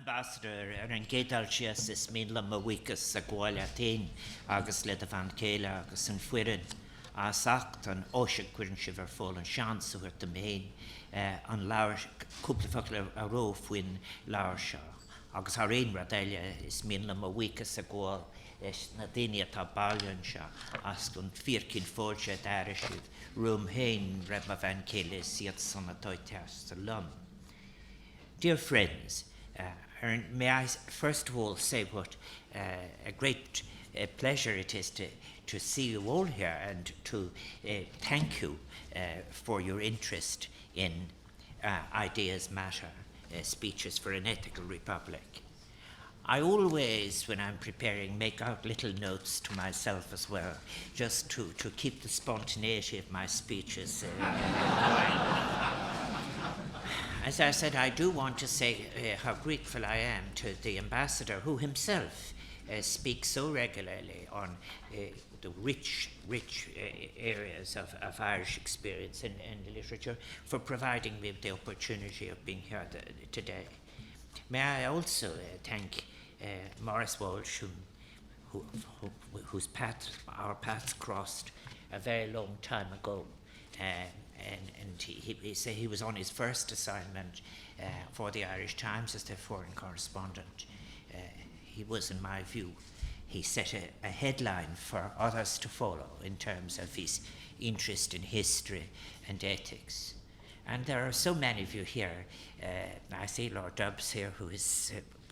Ambassador ar an gédal sias is míle mawicas sa gwaile tain agus le a van céile agus an fuirin a sacht an óisic cuirin si ver fól an seans a huirt am héin an lair cúpla focail a ró fuin lair seo agus ar éon rad eile is míle mawicas sa gwail is na daine atá bailún seo as gon fíorcinn fóilse d'áirisiúd rúm héin raibh a van céile siad san atá teas sa lum. Dear friends, may I first of all say what a great pleasure it is to see you all here and to thank you for your interest in Ideas Matter, speeches for an ethical republic. I always, when I'm preparing, make out little notes to myself as well, just to keep the spontaneity of my speeches going. As I said, I do want to say how grateful I am to the ambassador, who himself speaks so regularly on the rich areas of Irish experience in literature, for providing me with the opportunity of being here today. May I also thank Maurice Walsh, whose our paths crossed a very long time ago. And he was on his first assignment for the Irish Times as their foreign correspondent. He was, in my view, he set a headline for others to follow in terms of his interest in history and ethics. And there are so many of you here. I see Lord Dubs here, who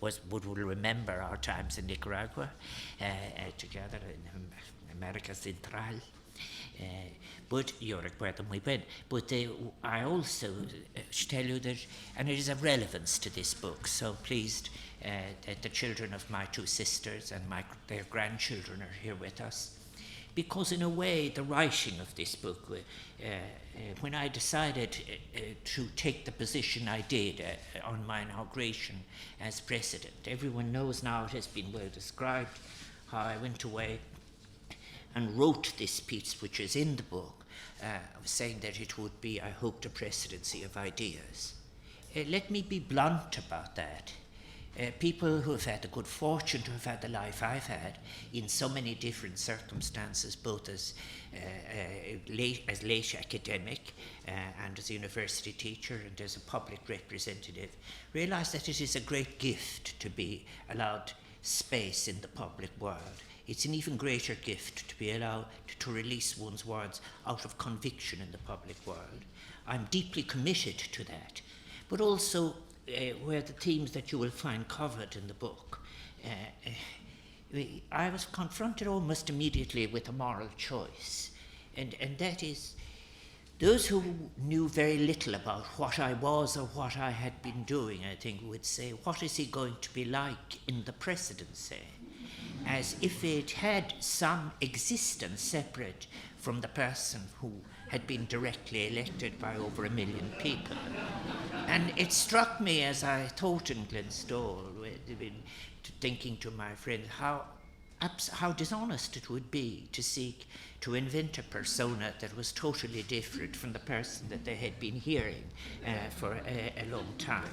will remember our times in Nicaragua together in America Central. But you're required them we win. But I also tell you that, and it is of relevance to this book, so pleased that the children of my two sisters and their grandchildren are here with us. Because in a way, the writing of this book, when I decided to take the position I did on my inauguration as president, everyone knows now, it has been well described, how I went away and wrote this piece, which is in the book, saying that it would be, I hoped, a presidency of ideas. Let me be blunt about that. People who have had the good fortune to have had the life I've had in so many different circumstances, both as late academic and as a university teacher and as a public representative, realize that it is a great gift to be allowed space in the public world. It's an even greater gift to be allowed to release one's words out of conviction in the public world. I'm deeply committed to that, but also where the themes that you will find covered in the book. I was confronted almost immediately with a moral choice, and that is, those who knew very little about what I was or what I had been doing, I think, would say, what is he going to be like in the presidency? As if it had some existence separate from the person who had been directly elected by over 1 million people. And it struck me as I thought in Glenstone, thinking to my friend, how dishonest it would be to seek to invent a persona that was totally different from the person that they had been hearing for a long time.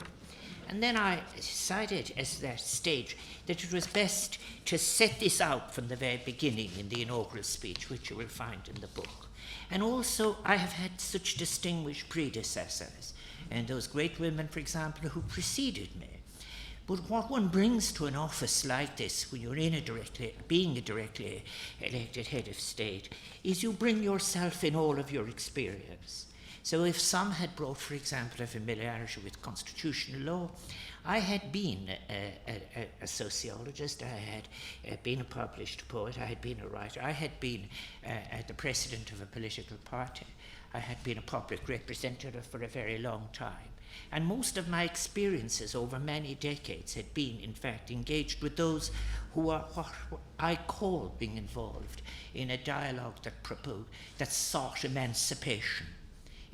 And then I decided at that stage that it was best to set this out from the very beginning in the inaugural speech, which you will find in the book. And also, I have had such distinguished predecessors, and those great women, for example, who preceded me. But what one brings to an office like this, when you're being a directly elected head of state, is you bring yourself in all of your experience. So if some had brought, for example, a familiarity with constitutional law, I had been a sociologist, I had been a published poet, I had been a writer, I had been the president of a political party, I had been a public representative for a very long time. And most of my experiences over many decades had been, in fact, engaged with those who are what I call being involved in a dialogue that sought emancipation.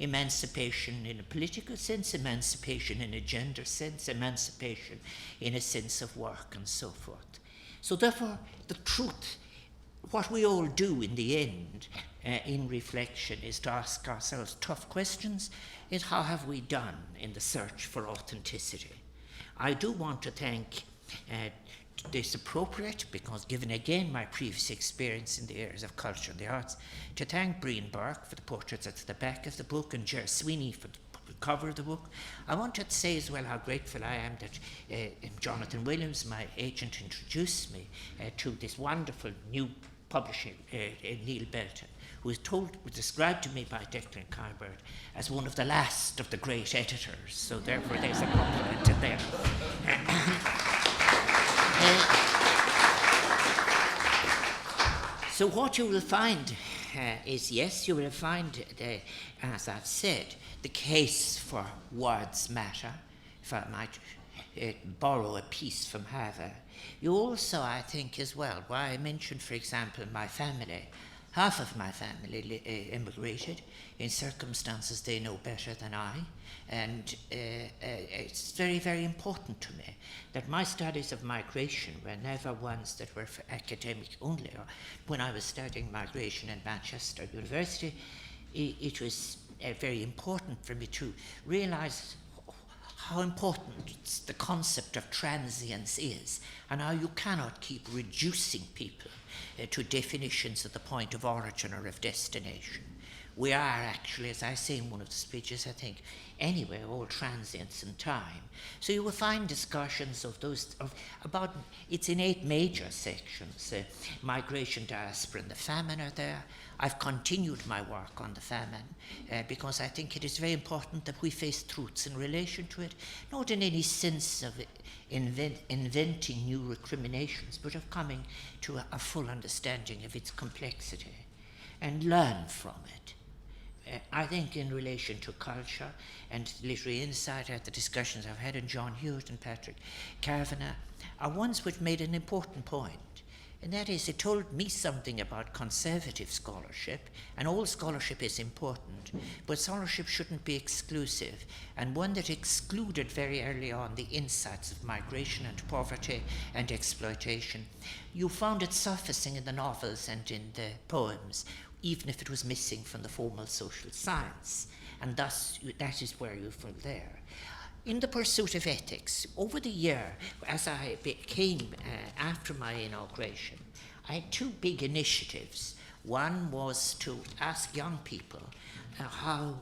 Emancipation in a political sense, emancipation in a gender sense, emancipation in a sense of work and so forth. So therefore, the truth, what we all do in the end, in reflection, is to ask ourselves tough questions, is how have we done in the search for authenticity? I do want to thank this appropriate, because given again my previous experience in the areas of culture and the arts, to thank Brian Burke for the portraits at the back of the book and Ger Sweeney for the cover of the book. I wanted to say as well how grateful I am that Jonathan Williams, my agent, introduced me to this wonderful new publisher, Neil Belton, who was described to me by Declan Calvert as one of the last of the great editors. So therefore there's a compliment in there. So what you will find is, yes, you will find, as I've said, the case for words matter, if I might borrow a piece from Harvard. You also, I think, as well, why I mentioned, for example, my family. Half of my family immigrated in circumstances they know better than I, and it's very, very important to me that my studies of migration were never ones that were for academic only. When I was studying migration at Manchester University, it was very important for me to realize how important the concept of transience is, and how you cannot keep reducing people to definitions of the point of origin or of destination. We are actually, as I say in one of the speeches, I think, anyway, all transients in time. So you will find discussions of those, about, it's in 8 major sections. Migration, diaspora, and the famine are there. I've continued my work on the famine because I think it is very important that we face truths in relation to it, not in any sense of inventing new recriminations, but of coming to a full understanding of its complexity and learn from it. I think in relation to culture and literary insight, the discussions I've had, and John Hewitt and Patrick Kavanagh are ones which made an important point. And that is, it told me something about conservative scholarship, and all scholarship is important, but scholarship shouldn't be exclusive, and one that excluded very early on the insights of migration and poverty and exploitation. You found it surfacing in the novels and in the poems, even if it was missing from the formal social science, and thus that is where you fall there. In the pursuit of ethics, over the year, as I became, after my inauguration, I had 2 big initiatives. One was to ask young people how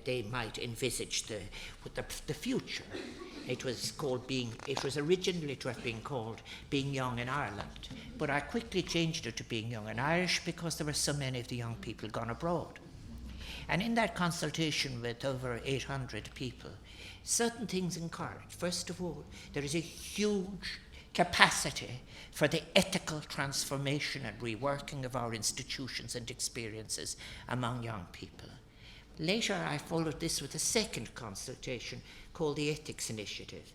they might envisage the future. It was originally to have been called Being Young in Ireland, but I quickly changed it to Being Young in Irish because there were so many of the young people gone abroad. And in that consultation with over 800 people, certain things encouraged. First of all, there is a huge capacity for the ethical transformation and reworking of our institutions and experiences among young people. Later, I followed this with a second consultation called the Ethics Initiative.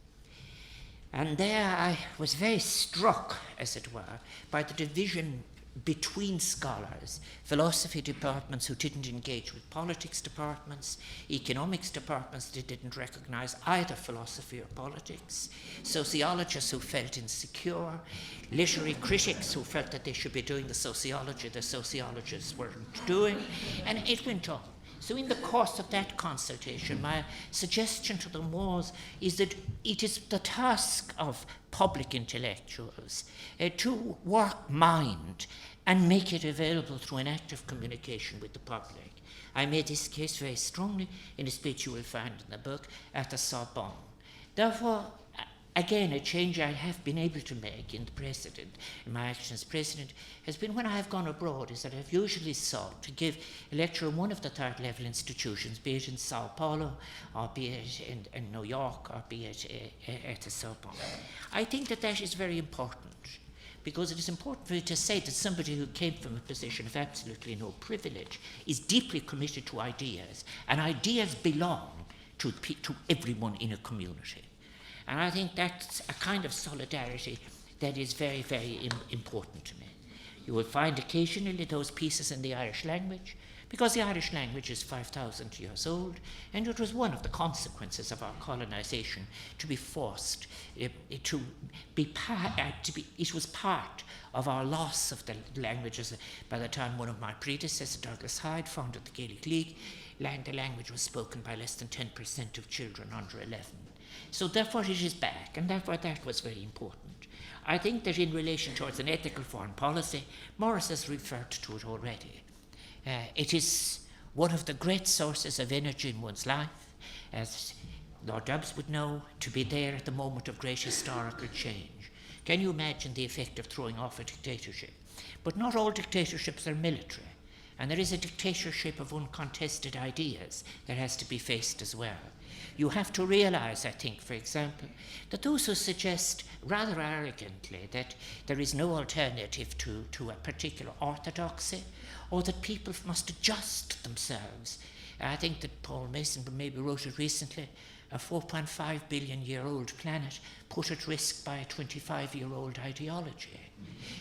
And there I was very struck, as it were, by the division between scholars, philosophy departments who didn't engage with politics departments, economics departments that didn't recognize either philosophy or politics, sociologists who felt insecure, literary critics who felt that they should be doing the sociology the sociologists weren't doing, and it went on. So in the course of that consultation, my suggestion to them is that it is the task of public intellectuals to work mind and make it available through an active communication with the public. I made this case very strongly in a speech you will find in the book at the Sorbonne. Therefore, again, a change I have been able to make in my action as president, has been when I have gone abroad, is that I've usually sought to give a lecture in one of the 3rd level institutions, be it in Sao Paulo, or be it in New York, or be it at the Sorbonne. I think that is very important, because it is important for you to say that somebody who came from a position of absolutely no privilege is deeply committed to ideas, and ideas belong to everyone in a community. And I think that's a kind of solidarity that is very, very important to me. You will find occasionally those pieces in the Irish language, because the Irish language is 5,000 years old, and it was one of the consequences of our colonization to be forced it was part of our loss of the languages. By the time one of my predecessors, Douglas Hyde, founded the Gaelic League, the language was spoken by less than 10% of children under 11. So therefore it is back, and therefore that was very important. I think that in relation towards an ethical foreign policy, Morris has referred to it already. It is one of the great sources of energy in one's life, as Lord Dubs would know, to be there at the moment of great historical change. Can you imagine the effect of throwing off a dictatorship? But not all dictatorships are military, and there is a dictatorship of uncontested ideas that has to be faced as well. You have to realize, I think, for example, that those who suggest rather arrogantly that there is no alternative to a particular orthodoxy, or that people must adjust themselves. I think that Paul Mason maybe wrote it recently, a 4.5 billion year old planet put at risk by a 25-year-old ideology.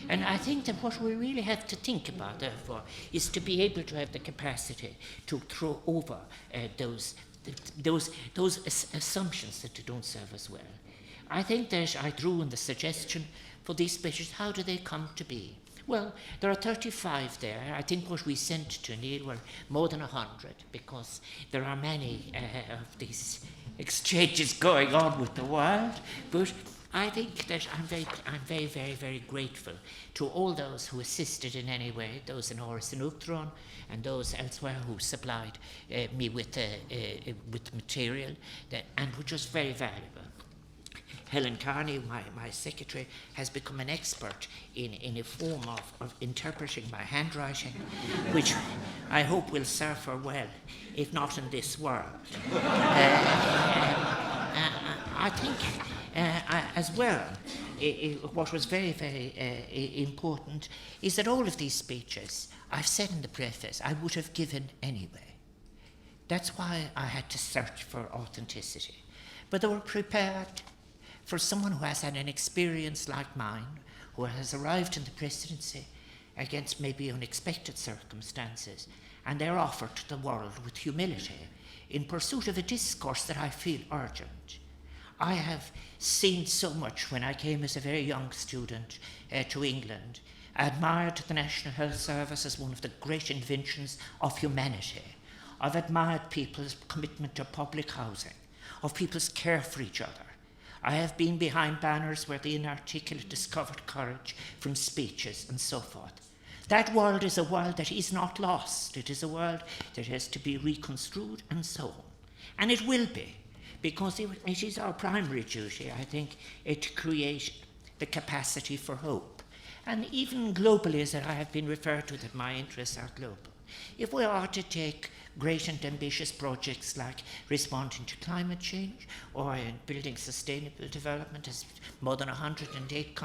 And I think that what we really have to think about, therefore, is to be able to have the capacity to throw over those assumptions that don't serve us well. I think that I drew in the suggestion for these speeches, how do they come to be? Well, there are 35 there. I think what we sent to Neil were more than 100, because there are many of these exchanges going on with the world. But I think that I'm very, very, very grateful to all those who assisted in any way, those in Oris and Uachtaráin and those elsewhere who supplied me with material, and which was very valuable. Helen Carney, my secretary, has become an expert in a form of interpreting my handwriting, which I hope will serve her well, if not in this world. I think, as well, what was very, very important is that all of these speeches, I've said in the preface, I would have given anyway. That's why I had to search for authenticity. But they were prepared for someone who has had an experience like mine, who has arrived in the presidency against maybe unexpected circumstances, and they're offered to the world with humility in pursuit of a discourse that I feel urgent. I have seen so much when I came as a very young student to England. I admired the National Health Service as one of the great inventions of humanity. I've admired people's commitment to public housing, of people's care for each other. I have been behind banners where the inarticulate discovered courage from speeches and so forth. That world is a world that is not lost. It is a world that has to be reconstrued and so on. And it will be, because it is our primary duty, I think, to create the capacity for hope. And even globally, as I have been referred to, that my interests are global. If we are to take great and ambitious projects like responding to climate change or in building sustainable development, as more than 108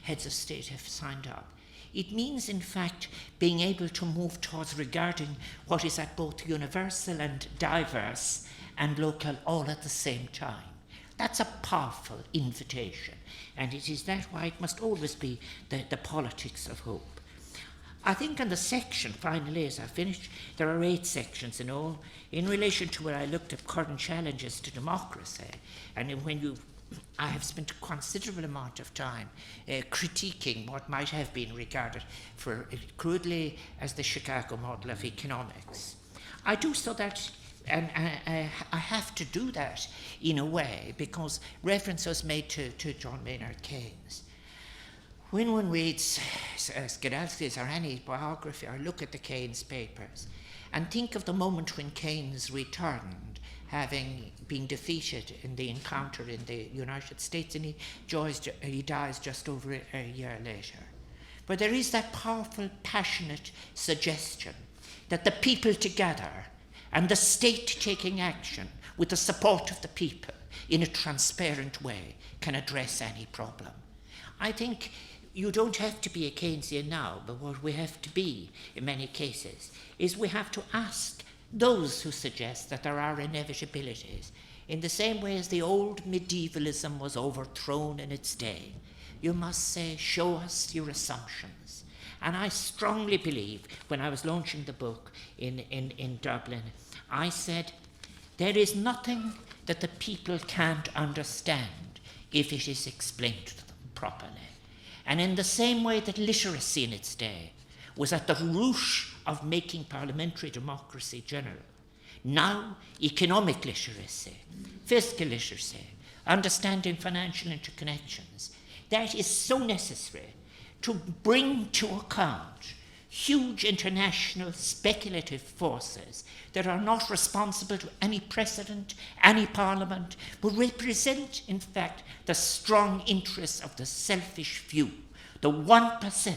heads of state have signed up, it means, in fact, being able to move towards regarding what is at both universal and diverse and local all at the same time. That's a powerful invitation, and it is that why it must always be the politics of hope. I think in the section, finally, as I finish, there are 8 sections in all, in relation to where I looked at current challenges to democracy. And I have spent a considerable amount of time critiquing what might have been regarded for crudely as the Chicago model of economics. I do so that, and I have to do that in a way, because reference was made to John Maynard Keynes. When one reads Skidelsky's or any biography or look at the Keynes papers and think of the moment when Keynes returned, having been defeated in the encounter in the United States, and he dies just over a year later. But there is that powerful, passionate suggestion that the people together and the state taking action with the support of the people in a transparent way can address any problem. I think you don't have to be a Keynesian now, but what we have to be in many cases is we have to ask those who suggest that there are inevitabilities, in the same way as the old medievalism was overthrown in its day. You must say, show us your assumptions. And I strongly believe, when I was launching the book in Dublin, I said, there is nothing that the people can't understand if it is explained to them properly. And in the same way that literacy in its day was at the root of making parliamentary democracy general, now economic literacy, fiscal literacy, understanding financial interconnections, that is so necessary to bring to account huge international speculative forces that are not responsible to any precedent, any parliament, but represent, in fact, the strong interests of the selfish few, the 1%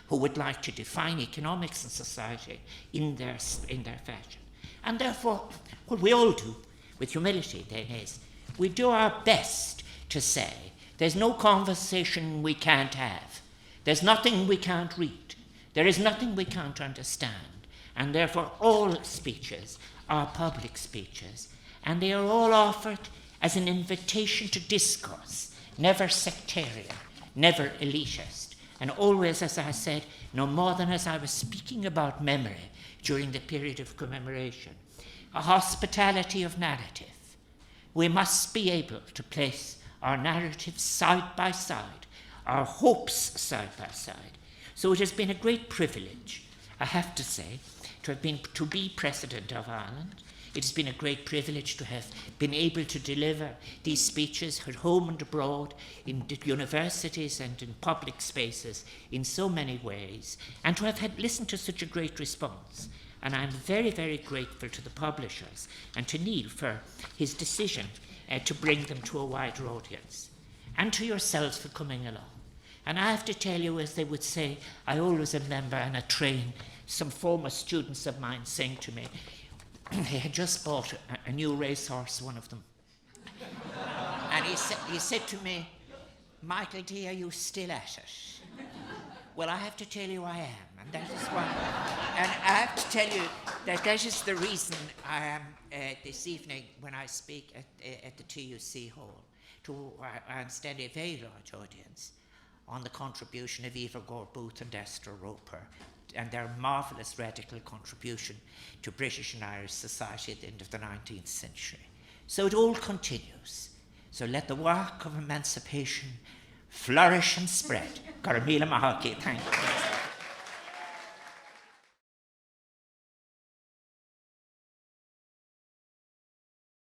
who would like to define economics and society in their fashion. And therefore, what we all do with humility then is we do our best to say there's no conversation we can't have. There's nothing we can't read. There is nothing we can't understand. And therefore, all speeches are public speeches. And they are all offered as an invitation to discourse, never sectarian, never elitist. And always, as I said, no more than as I was speaking about memory during the period of commemoration, a hospitality of narrative. We must be able to place our narratives side by side, our hopes side by side. So it has been a great privilege, I have to say, to be President of Ireland. It has been a great privilege to have been able to deliver these speeches at home and abroad, in universities and in public spaces in so many ways, and to have listened to such a great response. And I'm very, very grateful to the publishers and to Neil for his decision to bring them to a wider audience, and to yourselves for coming along. And I have to tell you, as they would say, I always remember on a train some former students of mine saying to me, he had just bought a new racehorse, one of them. And he said to me, Michael D, are you still at it? Well, I have to tell you I am, and that is why. And I have to tell you that is the reason I am this evening when I speak at the TUC Hall. I'm standing a very large audience on the contribution of Eva Gore Booth and Esther Roper, and their marvellous radical contribution to British and Irish society at the end of the 19th century. So it all continues. So let the work of emancipation flourish and spread. Caramila Mahaki, thank you.